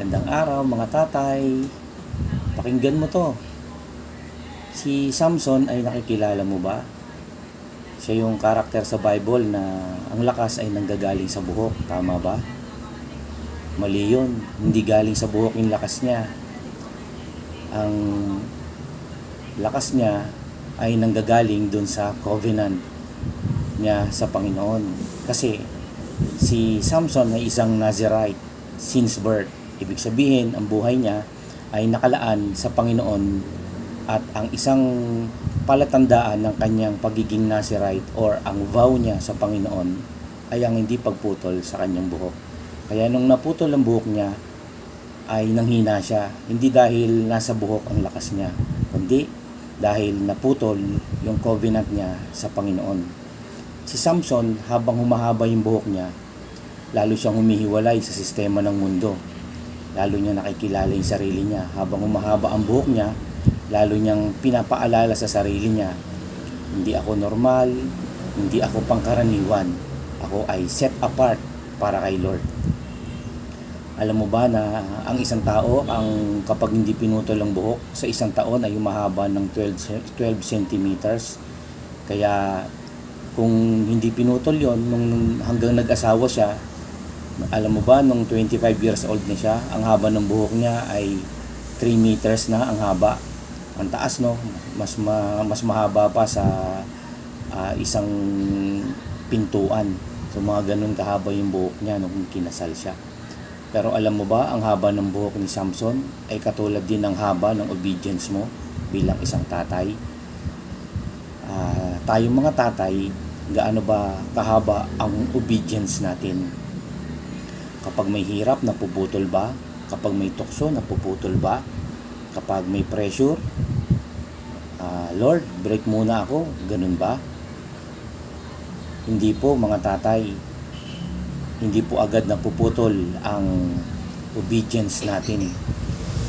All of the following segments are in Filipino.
Magandang araw mga tatay. Pakinggan mo to. Si Samson ay nakikilala mo ba? Siya yung karakter sa Bible na ang lakas ay nanggagaling sa buhok. Tama ba? Mali yun. Hindi galing sa buhok yung lakas niya. Ang lakas niya ay nanggagaling dun sa covenant niya sa Panginoon. Kasi si Samson ay isang Nazirite since birth. Ibig sabihin, ang buhay niya ay nakalaan sa Panginoon at ang isang palatandaan ng kanyang pagiging Nazirite or ang vow niya sa Panginoon ay ang hindi pagputol sa kanyang buhok. Kaya nung naputol ang buhok niya ay nanghina siya, hindi dahil nasa buhok ang lakas niya, kundi dahil naputol yung covenant niya sa Panginoon. Si Samson, habang humahaba yung buhok niya, lalo siyang humihiwalay sa sistema ng mundo. Lalo niya nakikilala yung sarili niya. Habang humahaba ang buhok niya, lalo niyang pinapaalala sa sarili niya, hindi ako normal, hindi ako pangkaraniwan. Ako ay set apart para kay Lord. Alam mo ba na ang isang tao, kapag hindi pinutol ang buhok, sa isang taon ay humahaba ng 12 centimeters. Kaya kung hindi pinutol yon nung hanggang nag-asawa siya, alam mo ba, nung 25 years old na siya, ang haba ng buhok niya ay 3 meters na ang haba. Ang taas, no? Mas mahaba pa sa isang pintuan. So mga ganun kahaba yung buhok niya nung kinasal siya. Pero alam mo ba, ang haba ng buhok ni Samson ay katulad din ng haba ng obedience mo bilang isang tatay. Tayong mga tatay, gaano ba kahaba ang obedience natin? Kapag may hirap, napuputol ba? Kapag may tukso, napuputol ba? Kapag may pressure, Lord, break muna ako. Ganun ba? Hindi po mga tatay. Hindi po agad napuputol ang obedience natin.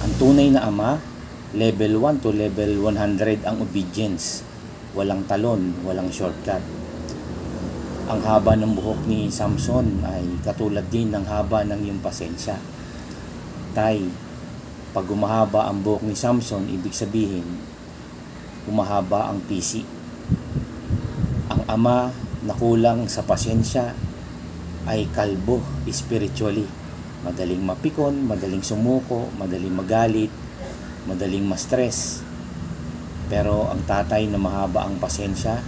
Ang tunay na ama, level 1 to level 100 ang obedience. Walang talon, walang shortcut. Ang haba ng buhok ni Samson ay katulad din ng haba ng iyong pasensya. Tay, pag umahaba ang buhok ni Samson, ibig sabihin, umahaba ang pisi. Ang ama na kulang sa pasensya ay kalbo spiritually. Madaling mapikon, madaling sumuko, madaling magalit, madaling ma-stress. Pero ang tatay na mahaba ang pasensya,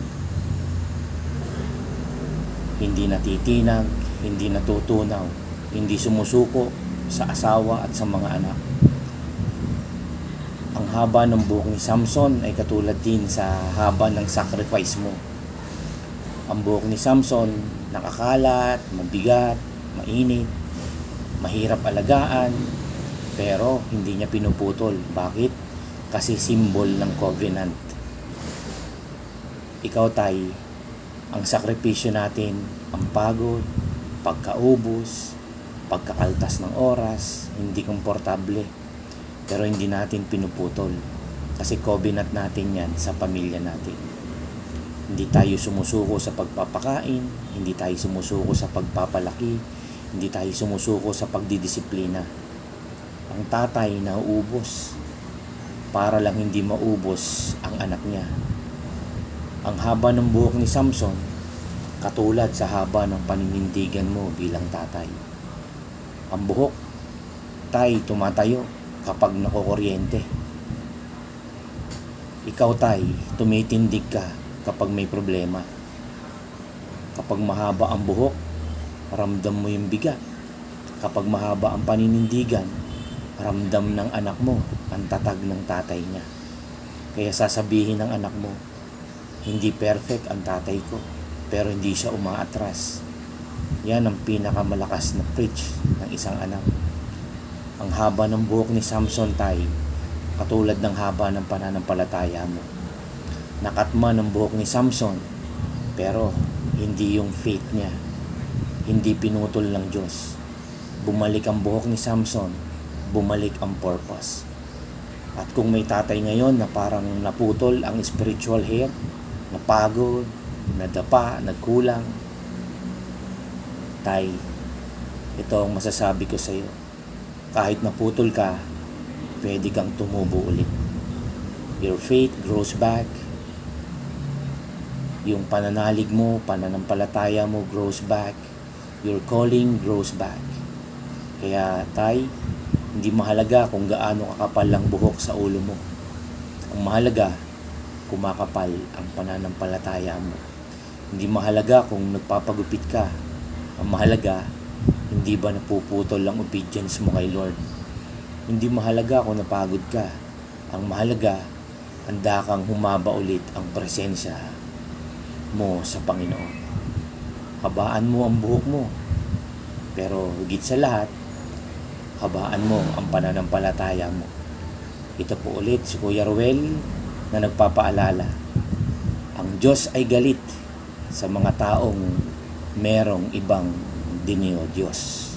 hindi natitinag, hindi natutunaw, hindi sumusuko sa asawa at sa mga anak. Ang haba ng buhok ni Samson ay katulad din sa haba ng sacrifice mo. Ang buhok ni Samson nakakalat, mabigat, mainit, mahirap alagaan, pero hindi niya pinuputol. Bakit? Kasi symbol ng covenant. Ikaw, tay, ang sakripisyo natin, ang pagod, pagkaubos, pagkakaltas ng oras, hindi komportable. Pero hindi natin pinuputol. Kasi covenant natin yan sa pamilya natin. Hindi tayo sumusuko sa pagpapakain, hindi tayo sumusuko sa pagpapalaki, hindi tayo sumusuko sa pagdidisiplina. Ang tatay nauubos para lang hindi maubos ang anak niya. Ang haba ng buhok ni Samson, katulad sa haba ng paninindigan mo bilang tatay. Ang buhok, tay, tumatayo kapag nakukuryente. Ikaw, tay, tumitindig ka kapag may problema. Kapag mahaba ang buhok, ramdam mo yung bigat. Kapag mahaba ang paninindigan, ramdam ng anak mo ang tatag ng tatay niya. Kaya sasabihin ng anak mo, hindi perfect ang tatay ko, pero hindi siya umaatras. Yan ang pinakamalakas na preach ng isang anak. Ang haba ng buhok ni Samson, tay, katulad ng haba ng pananampalataya mo. Nakatma ng buhok ni Samson, pero hindi yung faith niya. Hindi pinutol ng Diyos. Bumalik ang buhok ni Samson, bumalik ang purpose. At kung may tatay ngayon na parang naputol ang spiritual hair, napagod, nadapa, nagkulang, tay, ito ang masasabi ko sa iyo. kahit naputol ka, pwede kang tumubo ulit. Your faith grows back. Yung pananalig mo, pananampalataya mo grows back. Your calling grows back. Kaya tay, hindi mahalaga kung gaano kakapal ang buhok sa ulo mo. Ang mahalaga, kumakapal ang pananampalataya mo. Hindi mahalaga kung nagpapagupit ka. Ang mahalaga, hindi ba napuputol ang obedience mo kay Lord. Hindi mahalaga kung napagod ka. Ang mahalaga, handa kang humaba ulit ang presensya mo sa Panginoon. Habaan mo ang buhok mo. Pero higit sa lahat, habaan mo ang pananampalataya mo. Ito po ulit si Kuya Ruel na nagpapaalala. Ang Diyos ay galit sa mga taong merong ibang dinyo Diyos.